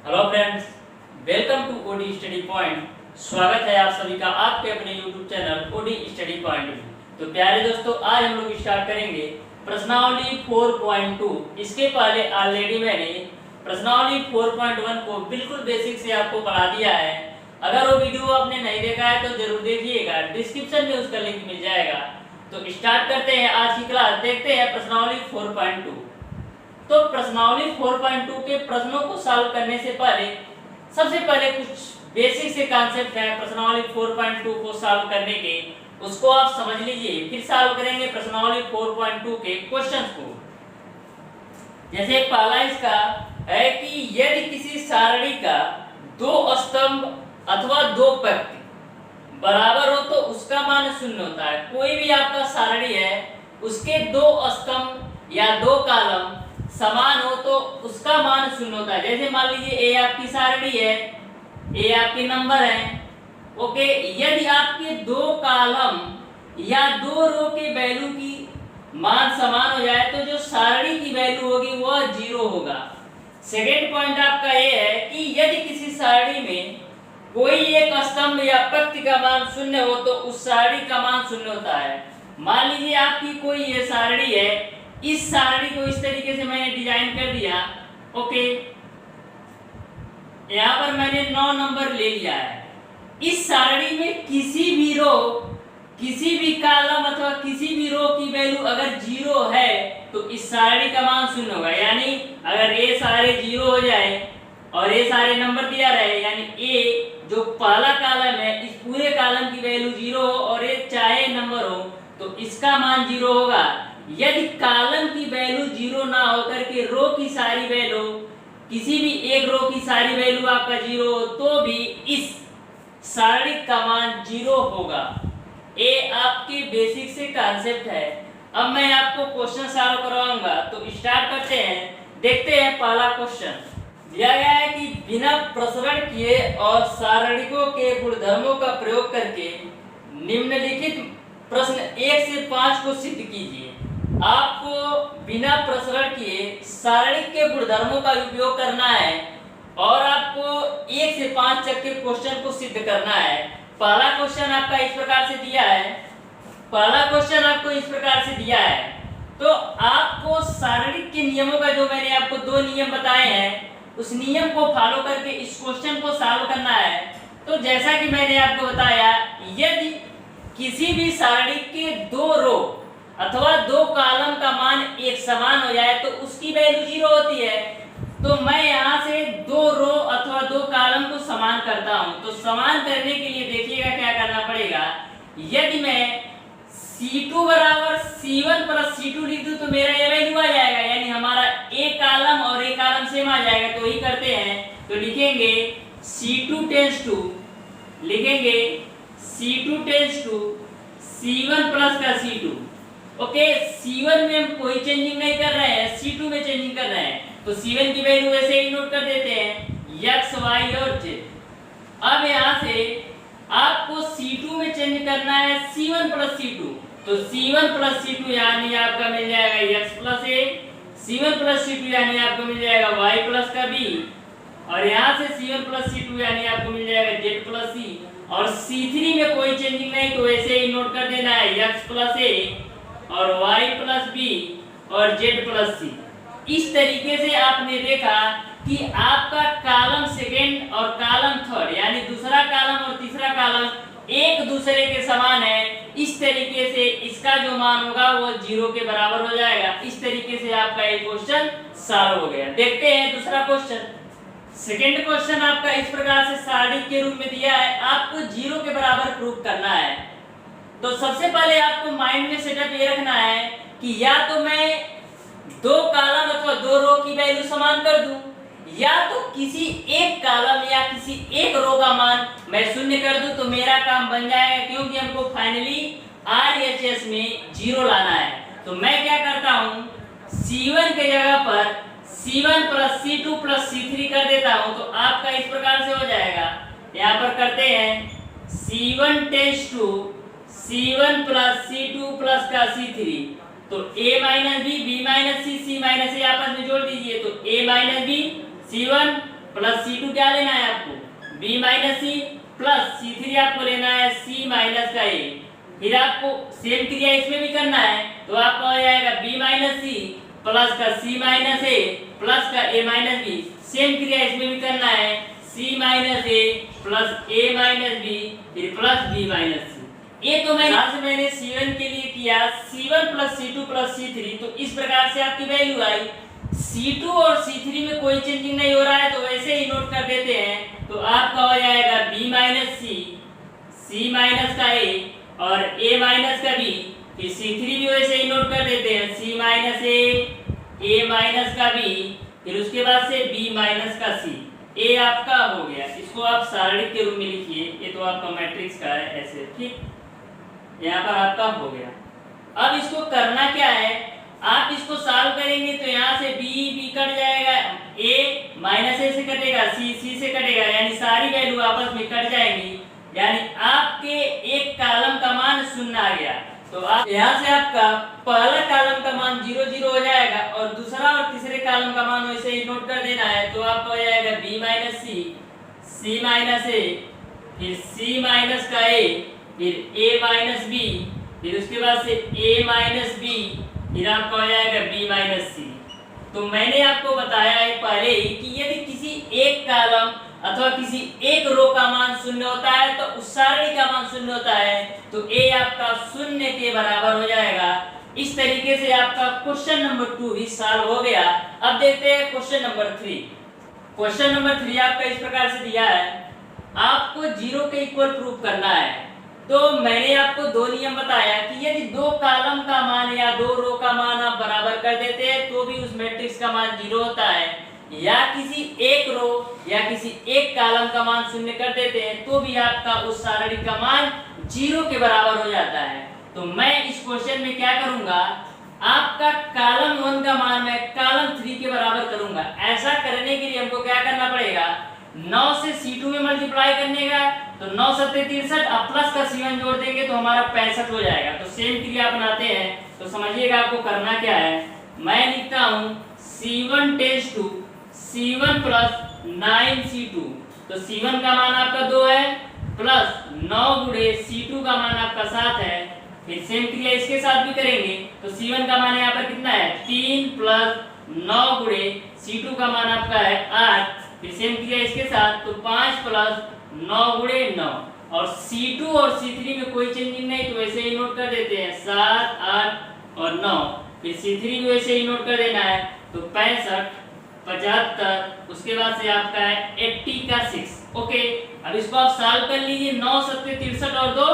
Hello friends, welcome to OD study point. स्वागत है आप सभी का आपके अपने YouTube channel OD study point में। तो प्यारे दोस्तों, आज हम लोग स्टार्ट करेंगे प्रश्नावली 4.2। इसके पहले ऑलरेडी मैंने प्रश्नावली 4.1 को बिल्कुल बेसिक से आपको पढ़ा दिया है। अगर वो वीडियो आपने नहीं देखा है तो जरूर देखिएगा, डिस्क्रिप्शन में उसका लिंक मिल जाएगा। तो स्टार्ट करते हैं आज की क्लास। देखते हैं प्रश्नावली 4.2। तो प्रश्नावली 4.2 के प्रश्नों को सॉल्व करने से पहले सबसे पहले कुछ बेसिक से कॉन्सेप्ट है प्रश्नावली 4.2 को सॉल्व करने के, उसको आप समझ लीजिए। फिर सॉल्व करेंगे प्रश्नावली 4.2 के क्वेश्चंस को। जैसे पहला इसका है कि यदि किसी सारणी का दो स्तंभ अथवा दो पंक्ति बराबर हो तो उसका मान शून्य होता है। कोई भी आपका सारणी है, उसके दो स्तंभ या दो कॉलम समान हो तो उसका मान शून्य होता है। जैसे मान लीजिए ए आपकी सारणी है, ए आपके नंबर है, ओके। यदि आपके दो कॉलम या दो रो के वैल्यू की मान समान हो जाए तो जो सारणी की वैल्यू होगी वह 0 होगा। सेकेंड पॉइंट आपका ये है कि यदि किसी सारणी में कोई एक स्तंभ या पंक्ति का मान शून्य हो तो उस सारणी का मान शून्य होता है। मान लीजिए आपकी कोई ये सारणी है, इस सारणी को इस तरीके से मैंने डिजाइन कर दिया, ओके। यहाँ पर मैंने 9 नंबर ले लिया है। इस सारणी में किसी भी रो, किसी भी कॉलम अथवा किसी भी रो की वैल्यू अगर 0 है तो इस सारणी का मान शून्य होगा। यानी अगर ये सारे 0 हो जाए और ये सारे नंबर दिया रहे, यानी ए जो पहला कॉलम है इस पूरे कॉलम की वैल्यू 0 हो और ये चाहे नंबर हो तो इसका मान 0 होगा। यदि कॉलम की वैल्यू 0 ना होकर के रो की सारी वैल्यू, किसी भी एक रो की सारी वैल्यू आपका 0 हो तो भी इस सारणी का मान 0 होगा। ये आपके बेसिक से कॉन्सेप्ट है। अब मैं आपको क्वेश्चन सॉल्व करवाऊंगा, तो स्टार्ट करते हैं। देखते हैं पहला क्वेश्चन दिया गया है कि बिना प्रसरण किए और सारणिकों के गुणधर्मों का प्रयोग करके निम्नलिखित प्रश्न 1 से 5 को सिद्ध कीजिए। आपको बिना प्रसरण किए सारणिक के गुणधर्मों का उपयोग करना है और आपको 1 से 5 तक के क्वेश्चन को सिद्ध करना है। पहला क्वेश्चन आपका इस प्रकार से दिया है, तो आपको सारणिक के नियमों का, जो मैंने आपको 2 नियम बताए हैं, उस नियम को फॉलो करके इस क्वेश्चन को सॉल्व करना है। तो जैसा कि मैंने आपको बताया, यदि किसी भी सारणी के 2 रो अथवा 2 कॉलम का मान एक समान हो जाए तो उसकी वैल्यू 0 होती है। तो मैं यहाँ से 2 रो अथवा 2 कॉलम को समान करता हूँ। तो समान करने के लिए देखिएगा क्या करना पड़ेगा। यदि मैं C2 बराबर C1 प्लस C2 लिख दूं तो मेरा ये वैल्यू आ जाएगा, यानी हमारा एक कॉलम और एक कॉलम सेम आ जाएगा। तो वही करते हैं, तो लिखेंगे C2 टेंस टू, लिखेंगे C2 tense to C1 plus का C2, ओके। C1 में हम कोई चेंजिंग नहीं कर रहे हैं, C2 में चेंजिंग कर रहे हैं। तो C1 की वैल्यू वैसे ही नोट कर देते हैं, x, y और z। अब यहाँ से आपको C2 में चेंज करना है C1 प्लस C2, तो C1 प्लस C2 यानी आपका मिल जाएगा x plus a, C1 plus C2 यानी आपको मिल जाएगा y प्लस का b, और यहाँ से C1 प्लस C2 यानी आपको मिल जाएगा z प्लस c। और C3 में कोई चेंजिंग नहीं, तो ऐसे ही नोट कर देना है x प्लस a और y प्लस b और z प्लस c। इस तरीके से आपने देखा कि आपका कॉलम सेकेंड और कॉलम थर्ड, यानी दूसरा कॉलम और तीसरा कॉलम एक दूसरे के समान है। इस तरीके से इसका जो मान होगा वो 0 के बराबर हो जाएगा। इस तरीके से आपका ये क्वेश्चन सॉल्व हो गया। देखते हैं दूसरा क्वेश्चन। सेकेंड क्वेश्चन आपका इस प्रकार से सारणी के रूप में दिया है, आपको 0 के बराबर प्रूव करना है। तो सबसे पहले आपको माइंड में सेटअप ये रखना है कि या तो मैं 2 कॉलम अथवा 2 रो की वैल्यू समान कर दूं, या तो किसी एक कॉलम या किसी एक रो का मान मैं शून्य कर दूं, तो मेरा काम बन जाएगा। क्योंकि हमको फाइनली RHS में 0 लाना है। तो मैं क्या करता हूं, C1 के जगह पर C1 plus C2 plus C3 कर देता हूं। तो आपका इस प्रकार से हो जाएगा। यहाँ पर करते हैं C1 tense to C1 plus C2 plus का C3, तो a minus B, B minus C, C minus A आपस में जोड़ दीजिए। तो a minus B C1 plus C2 क्या लेना है आपको, B minus C plus C3 आपको लेना है C माइनस का A। फिर आपको सेम क्रिया इसमें भी करना है, तो आपका हो जाएगा B माइनस C प्लस का C माइनस A प्लस का A माइनस B। सेम क्रिया इसमें भी करना है, C minus A plus A minus B फिर प्लस B माइनस C। ये तो मैंने C1 के लिए किया C1 plus C2 plus C3, तो इस प्रकार से आपकी वैल्यू आई। C2 और C3 में कोई चेंजिंग नहीं हो रहा है तो वैसे ही नोट कर देते हैं, तो आपका हो जाएगा B माइनस C माइनस का A और A माइनस का B। फिर C3 भी वैसे ही नोट कर देते हैं, C माइनस A माइनस का B फिर उसके बाद से B माइनस का C। A आपका हो गया, इसको आप सारणिक के रूप में लिखिए, ये तो आपका मैट्रिक्स का है ऐसे, ठीक। यहाँ पर आपका हो गया। अब इसको करना क्या है, आप इसको सॉल्व करेंगे तो यहाँ से B कट जाएगा, A माइनस A से कटेगा, C से कटेगा, यानी सारी वैल्यू आपस में कट जाएंगी, यानी आपके एक कॉलम का मान 0 आ गया। तो आप यहाँ से आपका पहला कॉलम का मान 0 0 हो जाएगा और दूसरा और तीसरे कॉलम का मान वैसे ही नोट कर देना है, तो आपका हो जाएगा B minus C minus A फिर C माइनस का A फिर A माइनस B फिर उसके बाद से A माइनस B फिर आपका हो जाएगा B माइनस C। तो मैंने आपको बताया है पहले ही कि यदि किसी एक कॉलम अथवा किसी एक रो का मान 0 होता है तो उस सारणी का मान 0 होता है, तो A आपका 0 के बराबर हो जाएगा। इस तरीके से आपका क्वेश्चन नंबर 2 भी सॉल्व हो गया। अब देखते हैं क्वेश्चन नंबर 3। क्वेश्चन नंबर 3 आपका इस प्रकार से दिया है, आपको 0 के इक्वल प्रूफ करना है। तो मैंने आपको 2 नियम बताया कि यदि 2 कॉलम का मान या 2 रो का मान आप बराबर कर देते हैं तो भी उस मैट्रिक्स का मान 0 होता है, या किसी एक रो या किसी एक कॉलम का मान 0 कर देते हैं तो भी आपका उस सारणी का मान 0 के बराबर हो जाता है। तो मैं इस क्वेश्चन में क्या करूंगा, आपका कॉलम 1 का मान मैं कॉलम 3 के बराबर करूंगा। ऐसा करने के लिए हमको क्या करना पड़ेगा, 9 से C2 में मल्टीप्लाई करने का, तो 9 सत्ते 63 अब प्लस का C1 जोड़ देंगे तो हमारा 65 हो जाएगा। तो सेम क्रिया अपनाते हैं, तो समझिएगा आपको करना क्या है। मैं लिखता हूं C1 tense to C1 plus 9C2, तो C1 का मान आपका 2 है प्लस 9 गुणे C2 का मान आपका 7 है। फिर सेम क्रिया इसके साथ भी करेंगे, तो C1 का मान यहाँ पर कितना है 3 प्लस 9 गुणे C2 का मान आपका है 8। फिर सेम क्रिया इसके साथ, तो 5 प्लस 9 गुणे 9 और C2 और C3 में कोई चेंजिंग नहीं तो वैसे ही नोट कर देते हैं 7 8 और 9। फिर C3 भी वैसे ही नोट कर देना है, तो 65 75 उसके बाद से आपका है 80 का 6। ओके, अब इसको आप सॉल्व कर लीजिए, 9 सत्ते 63 और 2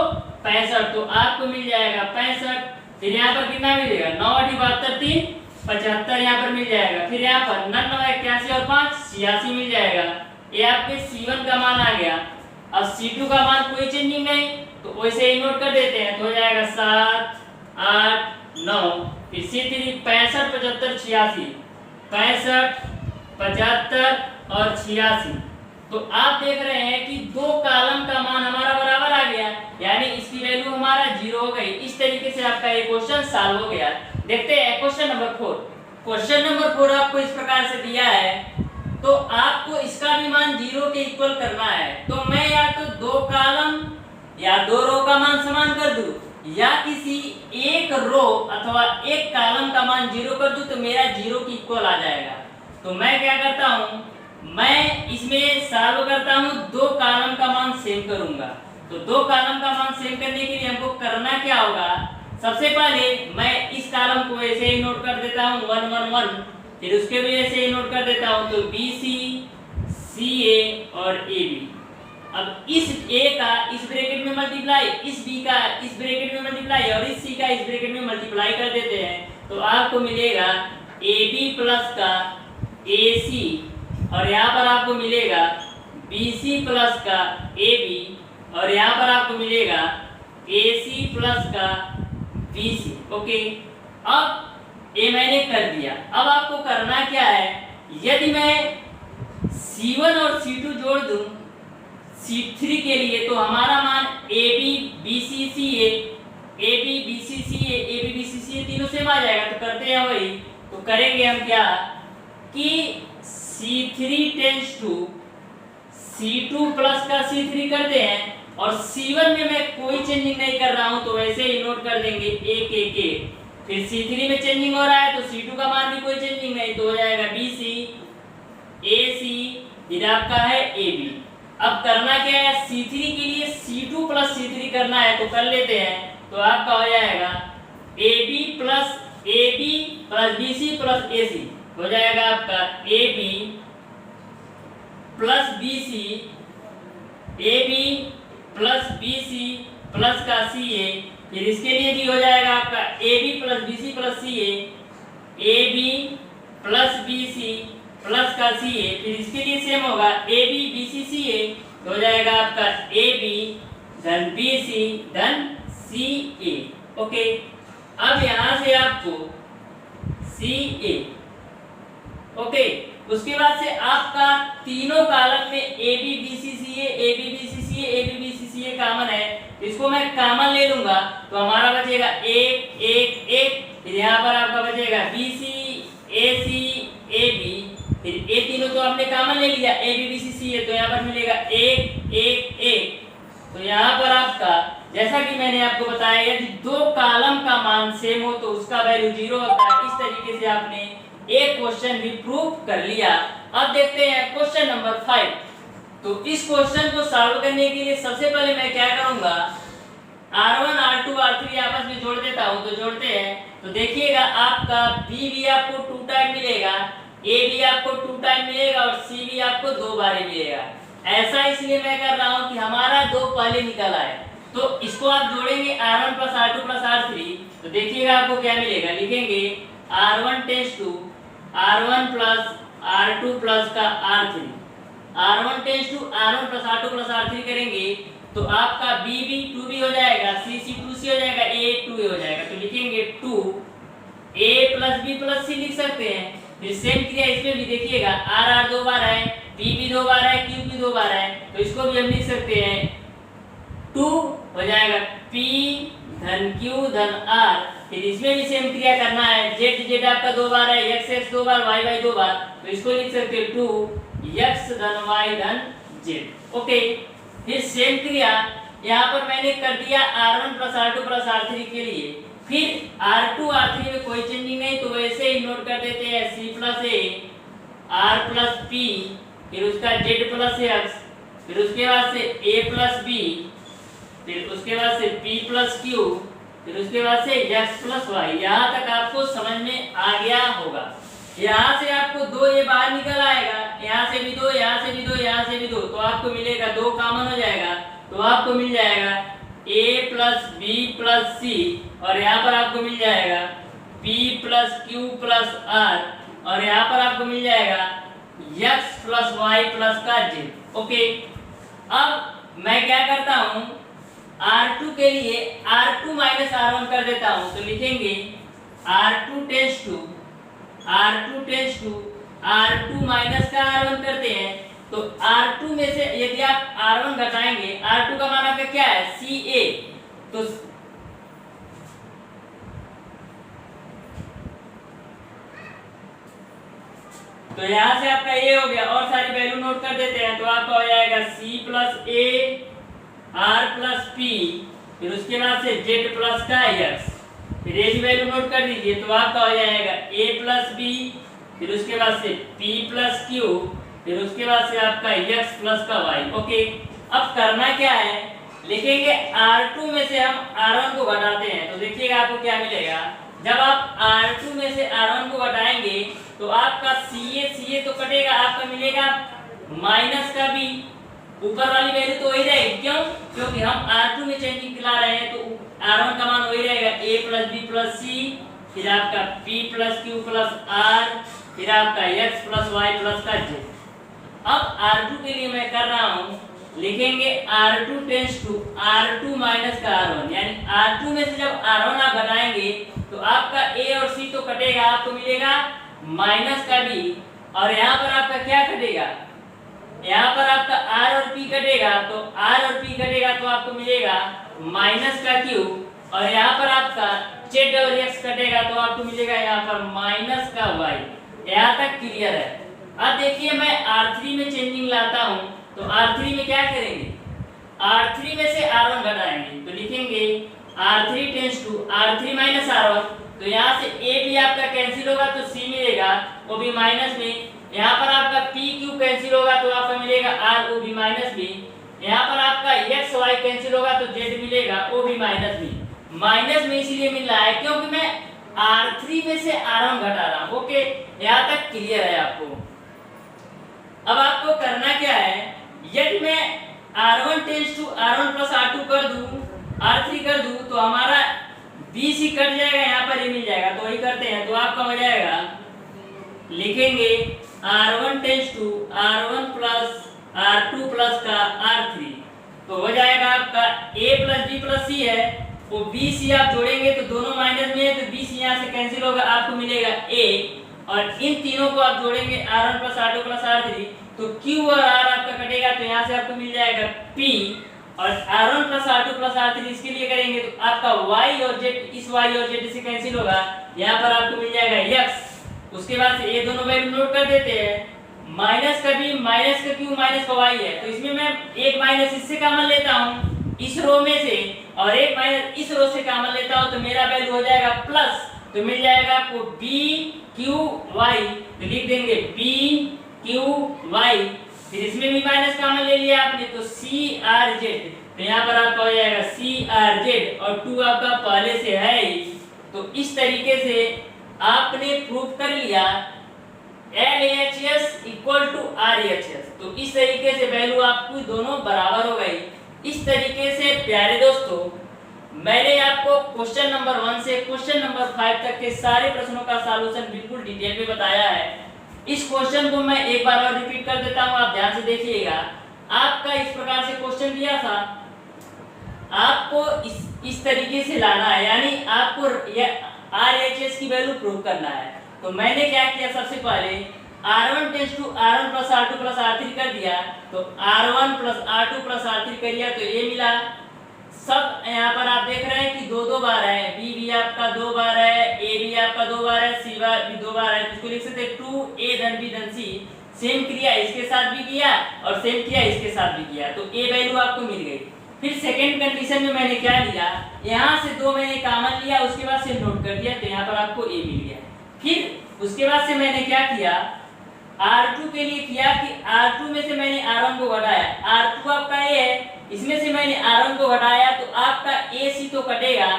65, तो आपको मिल जाएगा 65। फिर यहाँ पर कितना मिलेगा 9 8 72 3 75 यहाँ पर मिल जाएगा। फिर यहाँ पर 99 81 और 5 86 मिल जाएगा। ये आपके C1 का मान आ गया। अब C2 का मान कोई चेंजिंग नहीं तो वैसे ही नोट कर देते हैं, तो हो जाएगा 7 8 9। फिर C3 65 75 86 65 75 और 86। तो आप देख रहे हैं कि 2 कॉलम का मान हमारा बराबर आ गया, यानी इसकी वैल्यू हमारा 0 हो गई। इस तरीके से आपका ये क्वेश्चन सॉल्व हो गया। देखते हैं क्वेश्चन नंबर 4। क्वेश्चन नंबर 4 आपको इस प्रकार से दिया है, तो आपको इसका भी मान 0 के इक्वल करना है। तो मैं या तो 2 कॉलम या 2 रो का मान समान कर दूं, या किसी एक रो अथवा एक कॉलम का मान 0 कर दूं, तो मेरा 0 के इक्वल आ जाएगा। तो मैं क्या करता हूं, मैं इसमें सॉल्व करता हूं, 2 कॉलम का मान सेम करूंगा। तो 2 कॉलम का मान सेम करने के लिए हमको करना क्या होगा, सबसे पहले मैं इस कॉलम को ऐसे ही नोट कर देता हूं 1 1 1, फिर उसके भी ऐसे ही नोट कर देता हूं, तो BC CA और AB। अब इस A का इस ब्रैकेट में मल्टीप्लाई, इस B का इस ब्रैकेट में मल्टीप्लाई और इस C का इस ब्रैकेट में मल्टीप्लाई कर देते हैं, तो आपको मिलेगा AB प्लस का AC और यहाँ पर आपको मिलेगा BC प्लस का AB और यहाँ पर आपको मिलेगा AC प्लस का BC। ओके, अब ये मैंने कर दिया। अब आपको करना क्या है, यदि मैं C1 और C2 जोड़ दूं C3 के लिए, तो हमारा मान AB BC CA AB BC CA AB BC CA तीनों सेम आ जाएगा। तो करते हैं वही, तो करेंगे हम क्या कि C3 tense to C2 plus का C3 करते हैं, और C1 में मैं कोई चेंजिंग नहीं कर रहा हूं, तो वैसे ही नोट कर देंगे 1 1 1। फिर C3 में चेंजिंग हो रहा है तो C2 का मान भी कोई चेंजिंग नहीं, तो हो जाएगा BC AC, फिर आपका है AB। अब करना क्या है, C3 के लिए C2 प्लस C3 करना है, तो कर लेते हैं। तो आपका हो जाएगा AB plus BC plus AC, हो जाएगा आपका AB plus BC, AB plus BC plus का CA। फिर इसके लिए भी हो जाएगा आपका AB plus BC plus CA, AB plus BC plus का CA। फिर इसके लिए सेम होगा AB BC CA, तो हो जाएगा आपका AB धन BC धन CA। ओके, अब यहां से आपको CA, ओके, उसके बाद से आपका तीनों कॉलम में AB BC CA AB BC CA AB BC CA common है, इसको मैं कॉमन ले लूंगा तो हमारा बचेगा 1 1 1। फिर यहाँ पर आपका बचेगा BC AC AB, फिर ये तीनों तो आपने कॉमन ले लिया AB BC CA, तो यहाँ पर मिलेगा 1 1 1। तो यहाँ पर आपका, जैसा कि मैंने आपको बताया, यदि दो कॉलम का मान सेम हो तो उसका वैल्यू 0 होता है। इस तरीके से आपने एक क्वेश्चन भी प्रूव कर लिया। अब देखते हैं क्वेश्चन नंबर 5। तो इस क्वेश्चन को सॉल्व करने के लिए सबसे पहले मैं क्या करूंगा, R1 R2 R3 आपस में जोड़ देता हूं। तो जोड़ते हैं, तो देखिएगा आपका B भी आपको 2 टाइम मिलेगा, A भी आपको 2 टाइम मिलेगा और C भी आपको 2 बार मिलेगा। ऐसा इसलिए मैं कर रहा हूं कि हमारा 2 पहले निकल आए। तो इसको आप जोड़ेंगे R1 plus R2 plus R3, तो देखिएगा आपको क्या मिलेगा, लिखेंगे R1 tense to R1 plus R2 plus का R3, R1 tense to R1 plus R2 plus R3 करेंगे तो आपका B भी 2B हो जाएगा, C 2C हो जाएगा, A 2A हो जाएगा। तो लिखेंगे 2 A plus B plus C लिख सकते हैं। फिर सेम क्रिया इसमें भी देखिएगा, R 2 बार है, P भी 2 बार है, Q भी 2 बार है, तो इसको भी हम लिख सकते हैं 2 हो जाएगा P धन Q धन R। फिर इसमें भी सेम क्रिया करना है, Z आपका 2 बार है, X 2 बार, Y 2 बार, तो इसको लिख सकते हैं 2 X धन Y धन Z। ओके, फिर सेम क्रिया यहाँ पर मैंने कर दिया R1 plus R2 plus R3 के लिए। फिर R2 R3 में कोई चेंजिंग नहीं, तो वैसे ही नोट कर देते हैं C plus A R plus P, फिर उसका Z प्लस X, फिर उसके बाद से A प्लस B, फिर उसके बाद से P प्लस Q, फिर उसके बाद से X प्लस Y। यहाँ तक आपको समझ में आ गया होगा। यहाँ से आपको 2 ये बाहर निकल आएगा, यहाँ से भी 2, यहाँ से भी 2, यहाँ से भी 2, तो आपको मिलेगा 2 कॉमन हो जाएगा, तो आपको मिल जाएगा A plus B plus C, और यहाँ पर आपको मिल जाएगा P plus Q plus R, और यहाँ पर आपको मिल जाएगा X प्लस Y प्लस का Z। ओके, अब मैं क्या करता हूँ, R2 के लिए R2 माइनस R1 कर देता हूँ। तो लिखेंगे R2 tense to R2 minus का R1 करते हैं। तो R2 में से यदि आप R1 घटाएंगे, R2 का मान आपका क्या है, CA, तो यहाँ से आपका A हो गया, और सारी वैल्यू नोट कर देते हैं। तो आपका हो जाएगा C plus A R plus P, फिर उसके बाद से Z प्लस का X, फिर ये वैल्यू नोट कर दीजिए। तो आपका हो जाएगा A प्लस B, फिर उसके बाद से P प्लस Q, फिर उसके बाद से आपका X प्लस का Y। ओके, अब करना क्या है, लिखेंगे R2 में से हम R1 को घटाते हैं। तो देखिएगा आपको क्या मिलेगा, जब आप R2 में से R1 को घटाएंगे तो आपका CA तो कटेगा, आपका मिलेगा माइनस का B, ऊपर वाली वैल्यू तो वही रहेगी। क्यों? क्योंकि हम R2 में चेंजिंग दिला रहे हैं, तो R1 का मान वही रहेगा, A plus B plus C, फिर आपका P plus Q plus R, फिर आपका X प्लस Y प्लस का Z। अब R2 के लिए मैं कर रहा हूँ, लिखेंगे R2 tense to R2 minus का R1, यानी R2 में से जब R1 आप घटाएंगे तो आपका A और C तो कटेगा, आपको मिलेगा माइनस का B, और यहाँ पर आपका क्या कटेगा, यहाँ पर आपका R और P कटेगा, तो R और P कटेगा तो आपको मिलेगा माइनस का Q, और यहाँ पर आपका Z और X कटेगा तो आपको मिलेगा यहाँ पर माइनस का Y। यहाँ तक क्लियर है। अब देखिए मैं R3 में चेंजिंग लाता हूं, तो R3 में क्या करेंगे, R3 में से R1 घटाएंगे, तो लिखेंगे R3 tense to R3 minus R1। तो यहाँ से A भी आपका कैंसिल होगा तो C मिलेगा, वो भी माइनस में। यहाँ पर आपका P Q कैंसिल होगा तो आपका मिलेगा R O भी माइनस में। यहाँ पर आपका X Y कैंसिल होगा तो Z मिलेगा, O भी माइनस में। माइनस में इसलिए मिल रहा है क्योंकि मैं R3 में से R1 घटा रहा हूँ। ओके, यहाँ तक क्लियर है आपको। अब आपको करना क्या है, यदि मैं R1 tense to R1 plus R2 कर दूं, R3 कर दूं, तो हमारा BC कट जाएगा, यहाँ पर ये मिल जाएगा। तो वही करते हैं, तो आपका हो जाएगा, लिखेंगे R1 tense to R1 plus R2 plus का R3, तो हो जाएगा आपका A plus B plus C है, वो BC आप जोड़ेंगे तो दोनों माइनस में है, तो BC यहाँ से कैंसिल होगा, आपको मिलेगा A, और इन तीनों को आप जोड़ेंगे R1 plus R2 plus R3, तो Q और R आपका कटेगा, तो यहाँ से आपको मिल जाएगा P, और R1 plus R2 plus R3 इसके लिए करेंगे तो आपका Y और Z, इस Y और Z से कैंसिल होगा, यहाँ पर आपको मिल जाएगा X। उसके बाद से ये दोनों वैल्यू नोट कर देते हैं, माइनस का B माइनस का Q माइनस का Y है, तो इसमें मैं एक माइनस इससे कॉमन लेता हूँ इस रो में से, और एक माइनस इस रो से कॉमन लेता हूँ, तो मेरा वैल्यू हो जाएगा प्लस, तो मिल जाएगा आपको B Q Y, तो लिख देंगे B Q Y। फिर इसमें भी माइनस कॉमन ले लिया आपने, तो C R Z, तो यहाँ पर आपका हो जाएगा C R Z, और 2 आपका पहले से है ही। तो इस तरीके से आपने प्रूव कर लिया LHS इक्वल टू RHS। तो इस तरीके से वैल्यू आपकी दोनों बराबर हो गई। इस तरीके से प्यारे दोस्तों, मैंने आपको क्वेश्चन नंबर 1 से क्वेश्चन नंबर 5 तक के सारे प्रश्नों का सॉल्यूशन बिल्कुल डिटेल में बताया है। इस क्वेश्चन को मैं एक बार और रिपीट कर देता हूं, आप ध्यान से देखिएगा। आपका इस प्रकार से क्वेश्चन दिया था, आपको इस तरीके से लाना है, यानी आपको RHS की वैल्यू प्रूव करना है। तो मैंने क्या किया, सबसे पहले R1 tense to R1 plus R2 plus R3 कर दिया, तो R1 plus R2 plus R3 करिए तो ये मिला। सब यहाँ पर आप देख रहे हैं कि दो बार है, B भी आपका 2 बार है, A भी आपका 2 बार है, C भी 2 बार है। इसको लिख सकते हैं 2A धन B धन C। सेम क्रिया इसके साथ भी किया और सेम क्रिया इसके साथ भी किया, तो A वैल्यू आपको मिल गई। फिर सेकंड कंडीशन में मैंने क्या लिया, यहाँ से 2 मैंने कॉमन लिया, उसके बाद से नोट कर दिया, तो यहाँ पर आपको A मिल गया। फिर उसके बाद से मैंने क्या किया, R2 के लिए किया कि R2 में से मैंने R1 को घटाया, R2 आपका A है, इसमें से मैंने R1 को घटाया, तो आपका AC तो कटेगा।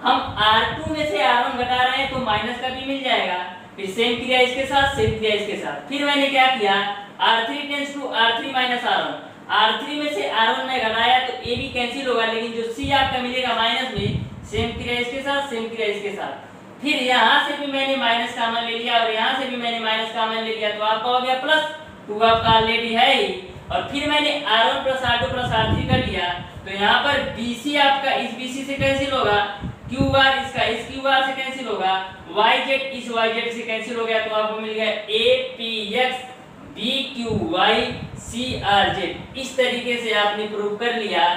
हम R2 में से R1 घटा रहे हैं तो माइनस का भी मिल जाएगा। फिर सेम क्रिया इसके साथ, सेम क्रिया इसके साथ। फिर मैंने क्या किया, R3 tense to R3 minus R1, R3 में से R1 में घटाया तो A भी कैंसिल होगा, लेकिन जो C आपका मिलेगा माइनस में, सेम क्रिया इसके साथ, सेम क्रिया इसके साथ। फिर यहाँ से भी मैंने माइनस कॉमन ले लिया और यहाँ से भी मैंने माइनस कॉमन ले लिया, तो आपका हो गया प्लस, 2 आपका ऑलरेडी है ही। और फिर मैंने R1 plus R2 plus R3 कर लिया, तो यहाँ पर BC आपका इस BC से कैंसिल होगा, QR इसका इस QR से कैंसिल होगा, YZ इस YZ से कैंसिल हो गया, तो आपको मिल गया APX BQY CRZ। इस तरीके से आपने प्रूव कर लिया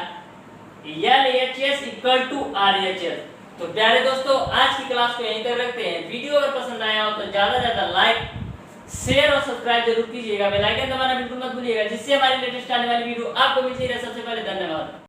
LHS इक्वल टू RHS। तो प्यारे दोस्तों, आज की क्लास को यहीं तक रखते हैं। वीडियो अगर पसंद आया हो तो ज्यादा ज्यादा लाइक शेयर और सब्सक्राइब जरूर कीजिएगा। बेल आइकन दबाना बिल्कुल मत भूलिएगा, जिससे हमारी लेटेस्ट आने वाली वीडियो आपको मिलती रहे सबसे पहले। धन्यवाद।